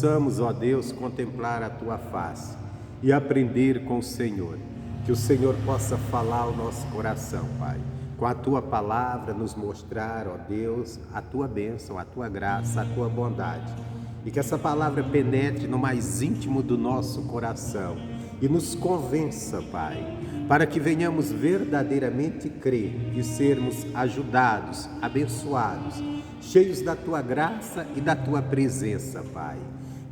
possamos, ó Deus, contemplar a Tua face e aprender com o Senhor. Que o Senhor possa falar ao nosso coração, Pai, com a Tua palavra nos mostrar, ó Deus, a Tua bênção, a Tua graça, a Tua bondade. E que essa palavra penetre no mais íntimo do nosso coração e nos convença, Pai, para que venhamos verdadeiramente crer e sermos ajudados, abençoados, cheios da Tua graça e da Tua presença, Pai.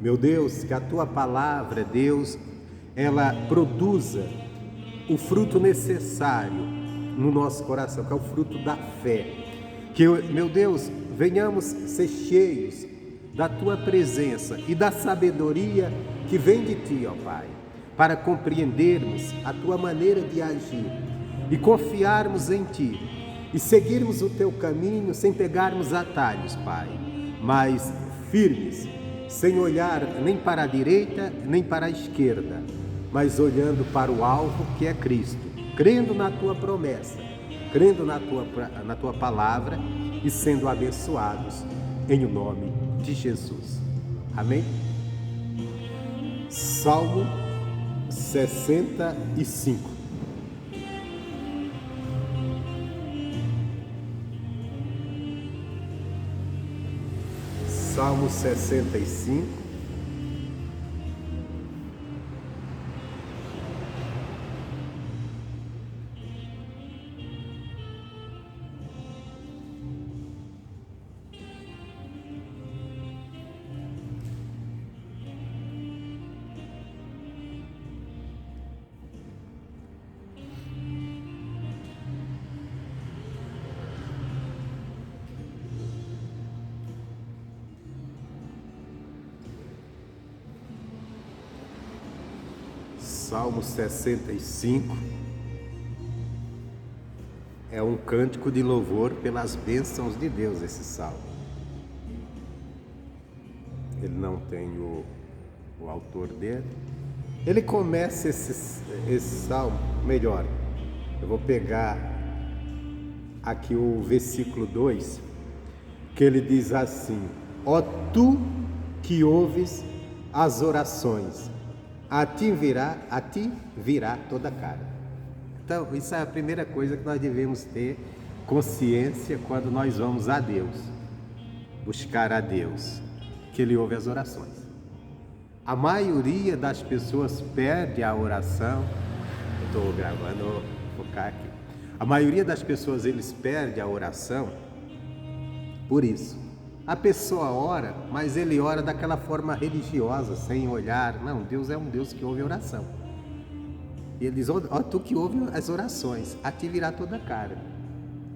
Meu Deus, que a Tua palavra, Deus, ela produza o fruto necessário no nosso coração, que é o fruto da fé. Que, meu Deus, venhamos ser cheios da Tua presença e da sabedoria que vem de Ti, ó Pai, para compreendermos a Tua maneira de agir e confiarmos em Ti e seguirmos o Teu caminho sem pegarmos atalhos, Pai, mas firmes, sem olhar nem para a direita nem para a esquerda, mas olhando para o alvo que é Cristo, crendo na Tua promessa, crendo na Tua palavra e sendo abençoados em o nome de Jesus. Amém? Salmo 65. Salmo 65. Salmo 65 é um cântico de louvor pelas bênçãos de Deus, esse salmo. Ele não tem o autor dele. Ele começa esse salmo, melhor, eu vou pegar aqui o versículo 2, que ele diz assim: ó Tu que ouves as orações, a ti virá toda a cara. Então, isso é a primeira coisa que nós devemos ter consciência quando nós vamos a Deus, buscar a Deus, que Ele ouve as orações. A maioria das pessoas perde a oração. Eu estou gravando, vou focar aqui. A maioria das pessoas, eles perdem a oração por isso. A pessoa ora, mas ele ora daquela forma religiosa, sem olhar. Não, Deus é um Deus que ouve oração. E ele diz: ó Tu que ouve as orações, a ti virá toda a cara.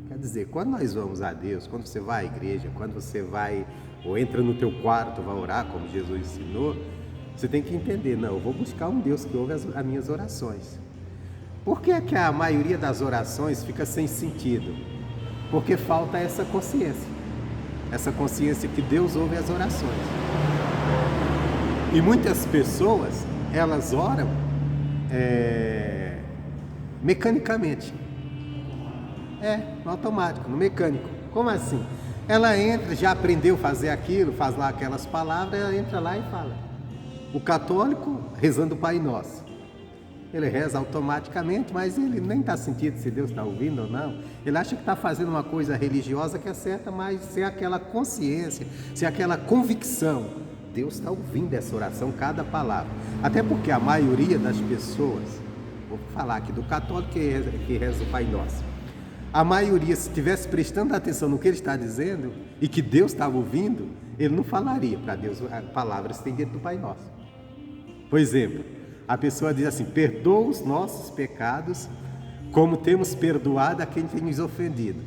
Quer dizer, quando nós vamos a Deus, quando você vai à igreja, quando você vai ou entra no teu quarto, vai orar, como Jesus ensinou, você tem que entender: não, eu vou buscar um Deus que ouve as minhas orações. Por que é que a maioria das orações fica sem sentido? Porque falta essa consciência. Essa consciência que Deus ouve as orações. E muitas pessoas, elas oram mecanicamente. No automático, no mecânico. Como assim? Ela entra, já aprendeu a fazer aquilo, faz lá aquelas palavras, ela entra lá e fala. O católico rezando o Pai Nosso. Ele reza automaticamente, mas ele nem está sentindo se Deus está ouvindo ou não. Ele acha que está fazendo uma coisa religiosa que é certa, mas sem aquela consciência, sem aquela convicção. Deus está ouvindo essa oração, cada palavra. Até porque a maioria das pessoas, vou falar aqui do católico que reza o Pai Nosso, a maioria, se estivesse prestando atenção no que ele está dizendo e que Deus estava ouvindo, ele não falaria para Deus palavras que tem dentro do Pai Nosso. Por exemplo, a pessoa diz assim: perdoa os nossos pecados como temos perdoado a quem tem nos ofendido.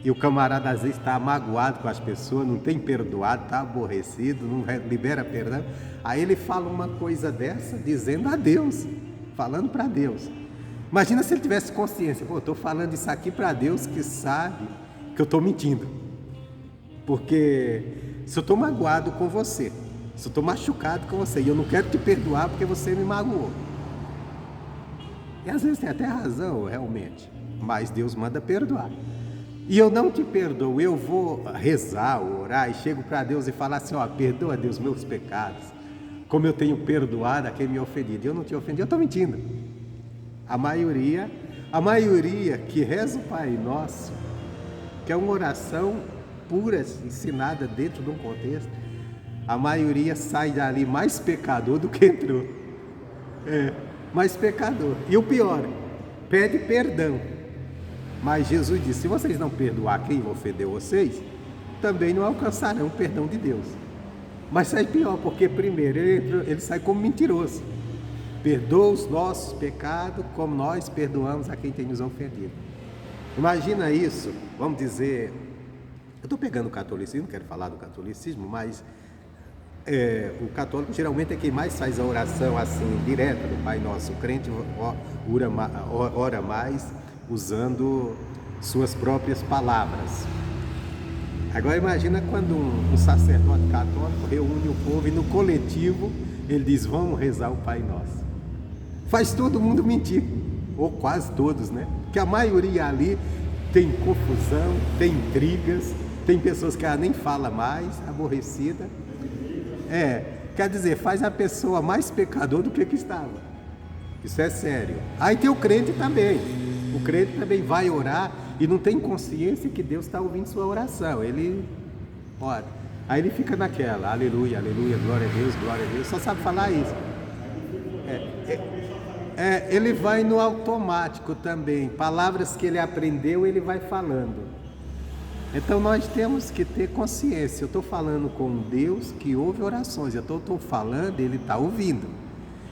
E o camarada às vezes está magoado com as pessoas, não tem perdoado, está aborrecido, não libera perdão. Aí ele fala uma coisa dessa dizendo a Deus, falando para Deus. Imagina se ele tivesse consciência: pô, eu estou falando isso aqui para Deus que sabe que eu estou mentindo. Porque se eu estou magoado com você, se eu estou machucado com você e eu não quero te perdoar porque você me magoou. E às vezes tem até razão, realmente, mas Deus manda perdoar. e eu não te perdoo, eu vou rezar, orar e chego para Deus e falar assim, ó, perdoa, Deus, meus pecados, como eu tenho perdoado a quem me ofendido. Eu não te ofendi, eu estou mentindo. A maioria que reza o Pai Nosso, que é uma oração pura, ensinada dentro de um contexto, a maioria sai dali mais pecador do que entrou. Mais pecador. E o pior, pede perdão. Mas Jesus disse, se vocês não perdoar quem ofendeu vocês, também não alcançarão o perdão de Deus. Mas sai pior, porque primeiro ele sai como mentiroso. Perdoa os nossos pecados como nós perdoamos a quem tem nos ofendido. Imagina isso, vamos dizer, eu estou pegando o catolicismo, não quero falar do catolicismo, mas o católico geralmente é quem mais faz a oração assim, direta do Pai Nosso. O crente ora mais usando suas próprias palavras. Agora imagina quando um sacerdote católico reúne o povo e no coletivo ele diz, vamos rezar o Pai Nosso. Faz todo mundo mentir, ou quase todos, né? Porque a maioria ali tem confusão, tem intrigas, tem pessoas que ela nem fala mais, aborrecida. Quer dizer, faz a pessoa mais pecador do que estava. Isso é sério. Aí tem o crente também. O crente também vai orar e não tem consciência que Deus está ouvindo sua oração. Ele ora. Aí ele fica naquela, aleluia, aleluia, glória a Deus, só sabe falar isso. Ele vai no automático também. Palavras que ele aprendeu, ele vai falando. Então nós temos que ter consciência. Eu estou falando com um Deus que ouve orações. Eu estou falando, Ele está ouvindo.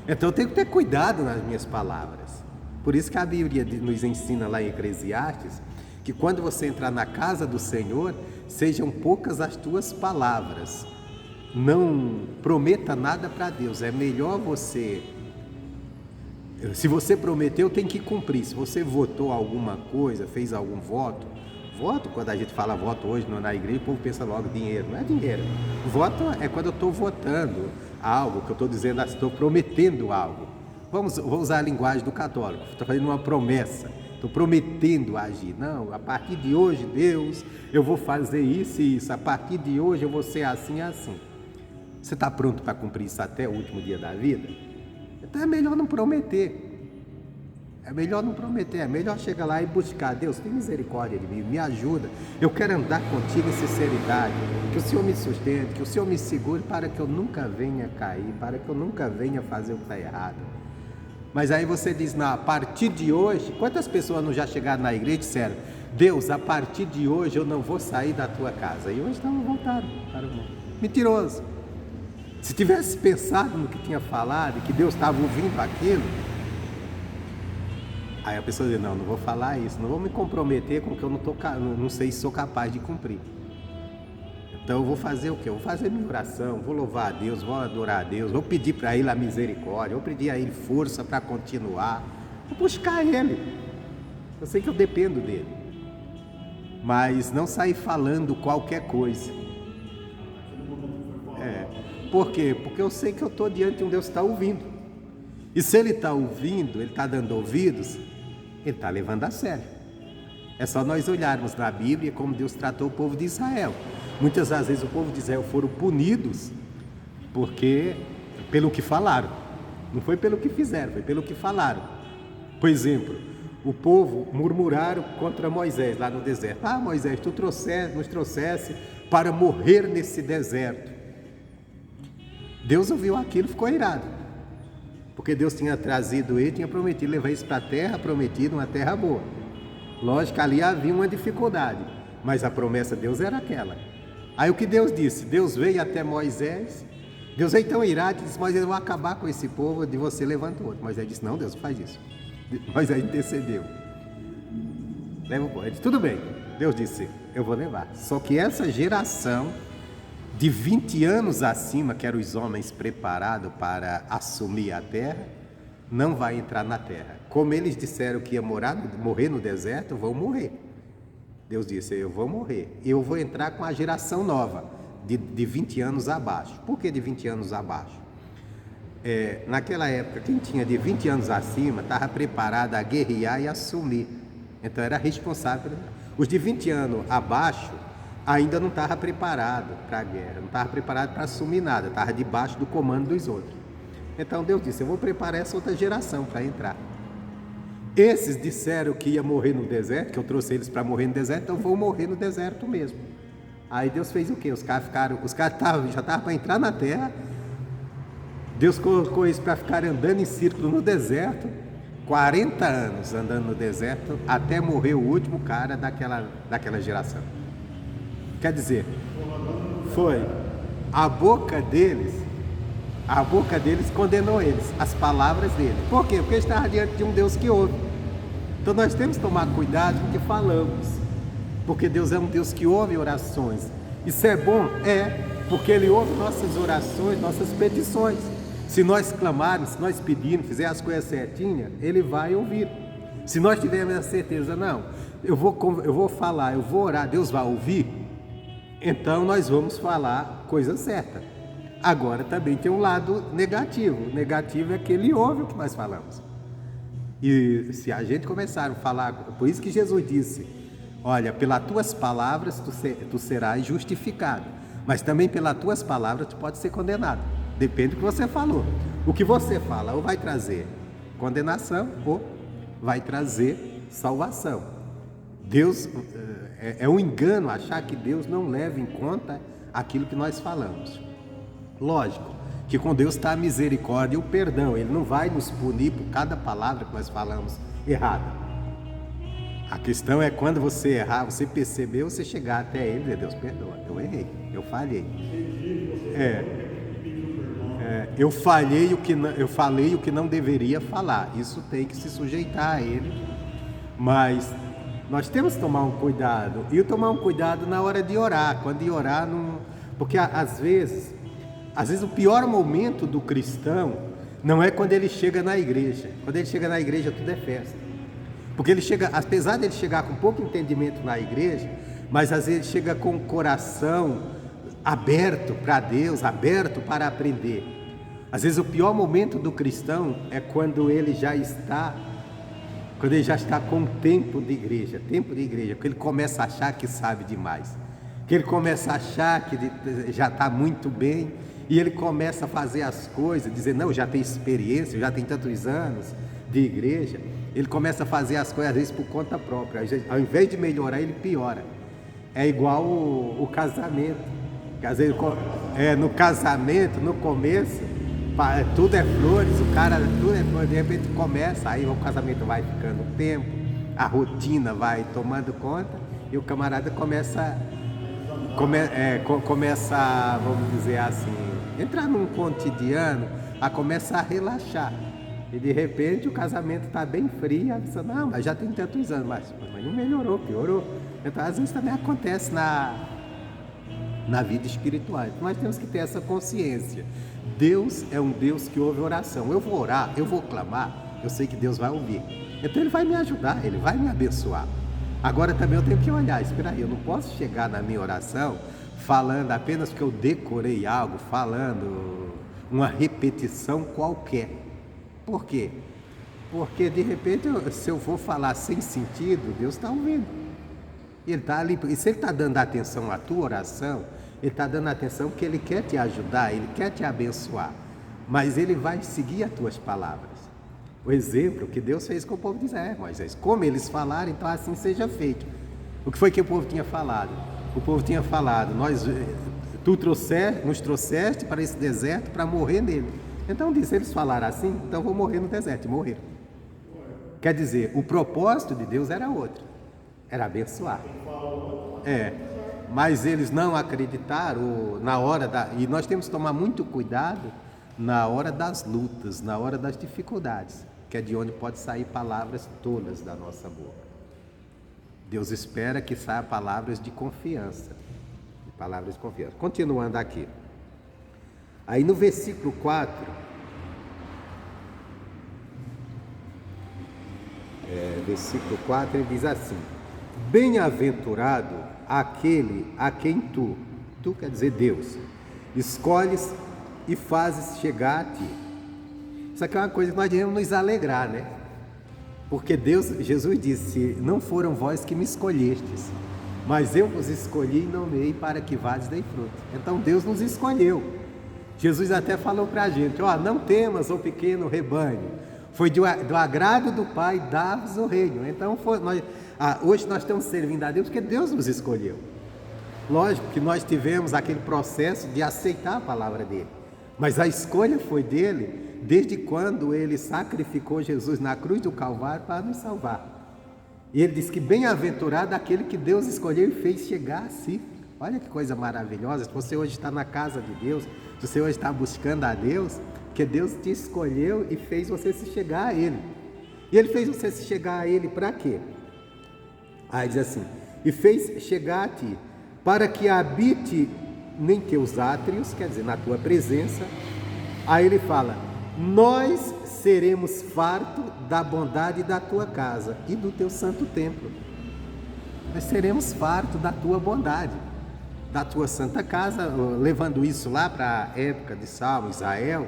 Então eu tenho que ter cuidado nas minhas palavras. Por isso que a Bíblia nos ensina lá em Eclesiastes, que quando você entrar na casa do Senhor, sejam poucas as tuas palavras. Não prometa nada para Deus. É melhor você... Se você prometeu, tem que cumprir. Se você votou alguma coisa, fez algum voto, quando a gente fala voto hoje na igreja, o povo pensa logo dinheiro. Não é dinheiro. Voto é quando eu estou votando algo, que eu estou dizendo, estou prometendo algo. Vou usar a linguagem do católico. Estou fazendo uma promessa. Estou prometendo agir. Não, a partir de hoje, Deus, eu vou fazer isso e isso. A partir de hoje eu vou ser assim e assim. Você está pronto para cumprir isso até o último dia da vida? Então é melhor não prometer. É melhor chegar lá e buscar. Deus, tem misericórdia de mim, me ajuda. Eu quero andar contigo em sinceridade. Que o Senhor me sustente, que o Senhor me segure para que eu nunca venha cair, para que eu nunca venha fazer o que está errado. Mas aí você diz, não, a partir de hoje, quantas pessoas não já chegaram na igreja e disseram, Deus, a partir de hoje eu não vou sair da tua casa. E hoje não voltaram. Mentiroso. Se tivesse pensado no que tinha falado e que Deus estava ouvindo aquilo, aí a pessoa diz, não vou falar isso, não vou me comprometer com o que eu não sei se sou capaz de cumprir. Então eu vou fazer o quê? Eu vou fazer minha oração, vou louvar a Deus, vou adorar a Deus, vou pedir para Ele a misericórdia, vou pedir a Ele força para continuar, vou buscar Ele. Eu sei que eu dependo dEle, mas não sair falando qualquer coisa. Por quê? Porque eu sei que eu estou diante de um Deus que está ouvindo. E se Ele está ouvindo, Ele está dando ouvidos, Ele está levando a sério. É só nós olharmos na Bíblia como Deus tratou o povo de Israel. Muitas das vezes o povo de Israel foram punidos pelo que falaram. Não foi pelo que fizeram, foi pelo que falaram. Por exemplo, o povo murmuraram contra Moisés lá no deserto. Moisés, tu nos trouxesse para morrer nesse deserto. Deus ouviu aquilo e ficou irado. Porque Deus tinha trazido ele, tinha prometido levar isso para a terra prometida, uma terra boa. Lógico que ali havia uma dificuldade, mas a promessa de Deus era aquela. Aí o que Deus disse? Deus veio até Moisés, Deus veio tão irado e disse, Moisés, eu vou acabar com esse povo, de você levanta outro. Moisés disse, não, Deus, não faz isso. Moisés intercedeu. Leva o povo. Ele disse, tudo bem. Deus disse, eu vou levar. Só que essa geração de 20 anos acima, que eram os homens preparados para assumir a terra, não vai entrar na terra. Como eles disseram que ia morrer no deserto, vão morrer. Deus disse, eu vou morrer. Eu vou entrar com a geração nova, de 20 anos abaixo. Por que de 20 anos abaixo? Naquela época, quem tinha de 20 anos acima, estava preparado a guerrear e assumir. Então era responsável. Os de 20 anos abaixo ainda não estavam preparados para a guerra, não estavam preparados para assumir nada, estavam debaixo do comando dos outros. Então Deus disse, eu vou preparar essa outra geração para entrar. Esses disseram que ia morrer no deserto, que eu trouxe eles para morrer no deserto, então vão morrer no deserto mesmo. Aí Deus fez o quê? Os caras já estavam para entrar na terra, Deus colocou eles para ficar andando em círculo no deserto, 40 anos andando no deserto, até morrer o último cara daquela geração. Quer dizer, foi a boca deles condenou eles, as palavras dele. Por quê? Porque eles estavam diante de um Deus que ouve. Então nós temos que tomar cuidado com o que falamos, porque Deus é um Deus que ouve orações. Isso é bom? É, porque Ele ouve nossas orações, nossas petições. Se nós clamarmos, se nós pedirmos, fizer as coisas certinhas, Ele vai ouvir. Se nós tivermos a certeza, não, eu vou falar, eu vou orar, Deus vai ouvir, então nós vamos falar coisa certa. Agora também tem um lado negativo. O negativo é que Ele ouve o que nós falamos. E se a gente começar a falar, por isso que Jesus disse, olha, pelas tuas palavras tu serás justificado, mas também pelas tuas palavras tu pode ser condenado. Depende do que você falou. O que você fala ou vai trazer condenação ou vai trazer salvação. Deus, é um engano achar que Deus não leva em conta aquilo que nós falamos. Lógico que com Deus está a misericórdia e o perdão. Ele não vai nos punir por cada palavra que nós falamos errada. A questão é quando você errar, você perceber, você chegar até Ele e dizer, Deus perdoa, eu errei, eu falhei. Eu falei o que não deveria falar. Isso tem que se sujeitar a Ele. Mas nós temos que tomar um cuidado. E tomar um cuidado na hora de orar. Quando de orar, não... porque às vezes o pior momento do cristão não é quando ele chega na igreja. Quando ele chega na igreja, tudo é festa. Porque ele chega, apesar de ele chegar com pouco entendimento na igreja, mas às vezes ele chega com o coração aberto para Deus, aberto para aprender. Às vezes o pior momento do cristão é quando ele já está com tempo de igreja, porque ele começa a achar que sabe demais, que ele começa a achar que já está muito bem, e ele começa a fazer as coisas, dizer, não, eu já tenho experiência, eu já tenho tantos anos de igreja, ele começa a fazer as coisas às vezes por conta própria, ao invés de melhorar, ele piora. É igual o casamento, que às vezes no casamento, no começo, tudo é flores, tudo é flores, de repente começa, aí o casamento vai ficando tempo, a rotina vai tomando conta, e o camarada começa, vamos dizer assim, entrar num cotidiano, começa a relaxar, e de repente o casamento está bem frio, a pessoa, não, mas já tem tantos anos, mas não melhorou, piorou. Então às vezes também acontece na vida espiritual. Então, nós temos que ter essa consciência. Deus é um Deus que ouve oração. Eu vou orar, eu vou clamar, eu sei que Deus vai ouvir. Então Ele vai me ajudar, Ele vai me abençoar. Agora também eu tenho que olhar, espera aí, eu não posso chegar na minha oração falando apenas que eu decorei algo, falando uma repetição qualquer. Por quê? Porque de repente, se eu for falar sem sentido, Deus está ouvindo. Ele está ali, e se Ele está dando atenção à tua oração, Ele está dando atenção porque Ele quer te ajudar, Ele quer te abençoar, mas Ele vai seguir as tuas palavras. O exemplo que Deus fez com o povo de Israel, Moisés, como eles falaram, então assim seja feito. O que foi que o povo tinha falado? O povo tinha falado, tu nos trouxeste para esse deserto para morrer nele. Então disse, eles falaram assim, então vou morrer no deserto, e morreram. Quer dizer, o propósito de Deus era outro, era abençoar. Mas eles não acreditaram e nós temos que tomar muito cuidado na hora das lutas, na hora das dificuldades, que é de onde pode sair palavras tolas da nossa boca. Deus espera que saiam palavras de confiança. Continuando aqui. Aí no versículo 4, ele diz assim: bem-aventurado aquele a quem tu quer dizer Deus, escolhes e fazes chegar a ti. Isso aqui é uma coisa que nós devemos nos alegrar, né? Porque Jesus disse: não foram vós que me escolhestes, mas eu vos escolhi e nomeei para que vades deem fruto. Então Deus nos escolheu. Jesus até falou para a gente: não temas, ó pequeno rebanho, foi do agrado do Pai dar-vos o reino. Então hoje nós estamos servindo a Deus porque Deus nos escolheu. Lógico que nós tivemos aquele processo de aceitar a palavra dele, mas a escolha foi dele desde quando ele sacrificou Jesus na cruz do Calvário para nos salvar. E ele diz que bem-aventurado aquele que Deus escolheu e fez chegar a si. Olha que coisa maravilhosa. Se você hoje está na casa de Deus, se você hoje está buscando a Deus, que Deus te escolheu e fez você se chegar a Ele. E Ele fez você se chegar a Ele para quê? Aí diz assim: e fez chegar a ti, para que habite em teus átrios, quer dizer, na tua presença. Aí ele fala: nós seremos fartos da bondade da tua casa e do teu santo templo. Nós seremos fartos da tua bondade, da tua santa casa. Levando isso lá para a época de Salmo, Israel,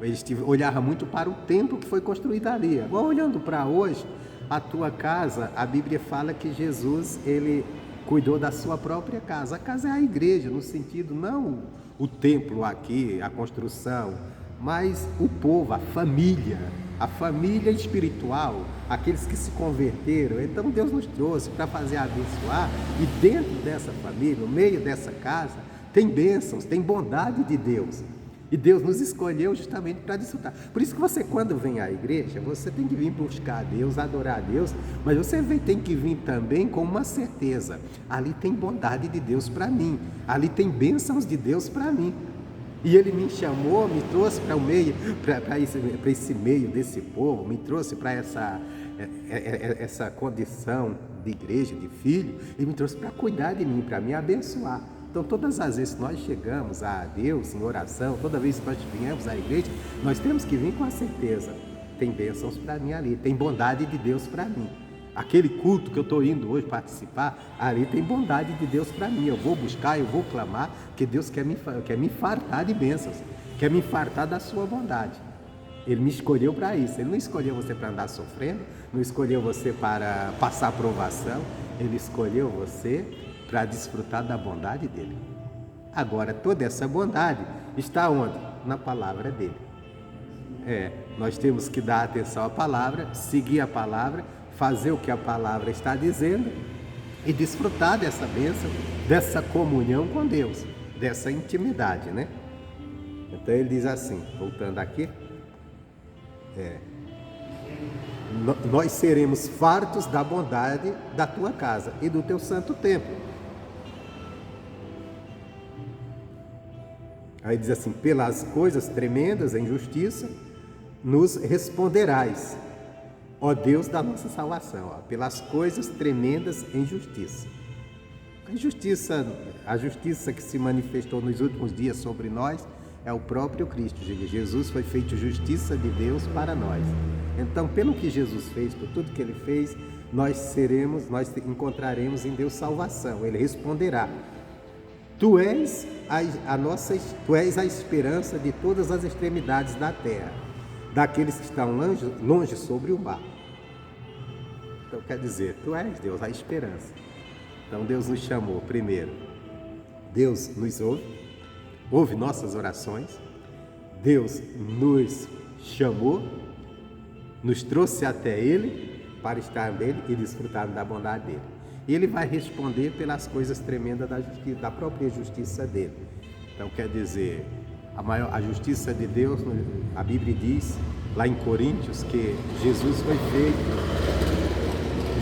eles olhavam muito para o templo que foi construído ali. Agora, olhando para hoje, a tua casa, a Bíblia fala que Jesus, ele cuidou da sua própria casa. A casa é a igreja, no sentido, não o templo aqui, a construção, mas o povo, a família espiritual, aqueles que se converteram. Então Deus nos trouxe para fazer abençoar, e dentro dessa família, no meio dessa casa, tem bênçãos, tem bondade de Deus. E Deus nos escolheu justamente para desfrutar. Por isso que você, quando vem à igreja, você tem que vir buscar a Deus, adorar a Deus, mas você tem que vir também com uma certeza: ali tem bondade de Deus para mim, ali tem bênçãos de Deus para mim. E Ele me chamou, me trouxe para o meio, para esse meio desse povo, me trouxe para essa condição de igreja, de filho, e me trouxe para cuidar de mim, para me abençoar. Então, todas as vezes que nós chegamos a Deus em oração, toda vez que nós viemos à igreja, nós temos que vir com a certeza: tem bênçãos para mim ali, tem bondade de Deus para mim. Aquele culto que eu estou indo hoje participar, ali tem bondade de Deus para mim. Eu vou buscar, eu vou clamar, que Deus quer me fartar de bênçãos, quer me fartar da sua bondade. Ele me escolheu para isso. Ele não escolheu você para andar sofrendo, não escolheu você para passar provação, Ele escolheu você para desfrutar da bondade dele. Agora, toda essa bondade está onde? Na palavra dele. Nós temos que dar atenção à palavra, seguir a palavra, fazer o que a palavra está dizendo e desfrutar dessa bênção, dessa comunhão com Deus, dessa intimidade, né? Então ele diz assim, voltando aqui: nós seremos fartos da bondade da tua casa e do teu santo templo. Aí diz assim: pelas coisas tremendas em justiça nos responderás, ó Deus da nossa salvação. Pelas coisas tremendas em justiça. A justiça que se manifestou nos últimos dias sobre nós é o próprio Cristo. Jesus foi feito justiça de Deus para nós. Então, pelo que Jesus fez, por tudo que Ele fez, nós encontraremos em Deus salvação. Ele responderá: Tu és a esperança de todas as extremidades da terra, daqueles que estão longe sobre o mar. Então quer dizer, Tu és, Deus, a esperança. Então Deus nos chamou primeiro. Deus nos ouve nossas orações. Deus nos chamou, nos trouxe até Ele para estar nele e desfrutar da bondade dele. E Ele vai responder pelas coisas tremendas da própria justiça dele. Então quer dizer, a justiça de Deus, a Bíblia diz lá em Coríntios que Jesus foi feito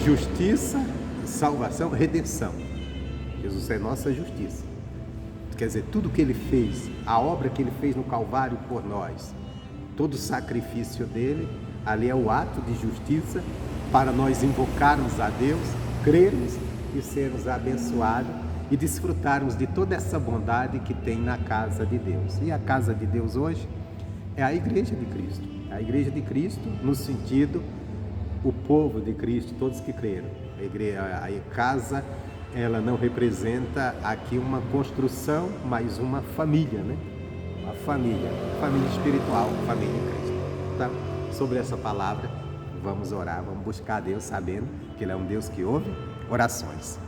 justiça, salvação, redenção. Jesus é nossa justiça. Quer dizer, tudo que Ele fez, a obra que Ele fez no Calvário por nós, todo o sacrifício dele, ali é o ato de justiça para nós invocarmos a Deus, crermos e sermos abençoados e desfrutarmos de toda essa bondade que tem na casa de Deus. E a casa de Deus hoje é a igreja de Cristo. A igreja de Cristo no sentido, o povo de Cristo, todos que creram. A casa, ela não representa aqui uma construção, mas uma família, né? Uma família espiritual, família em Cristo. Então, sobre essa palavra, vamos orar, vamos buscar a Deus sabendo que Ele é um Deus que ouve orações.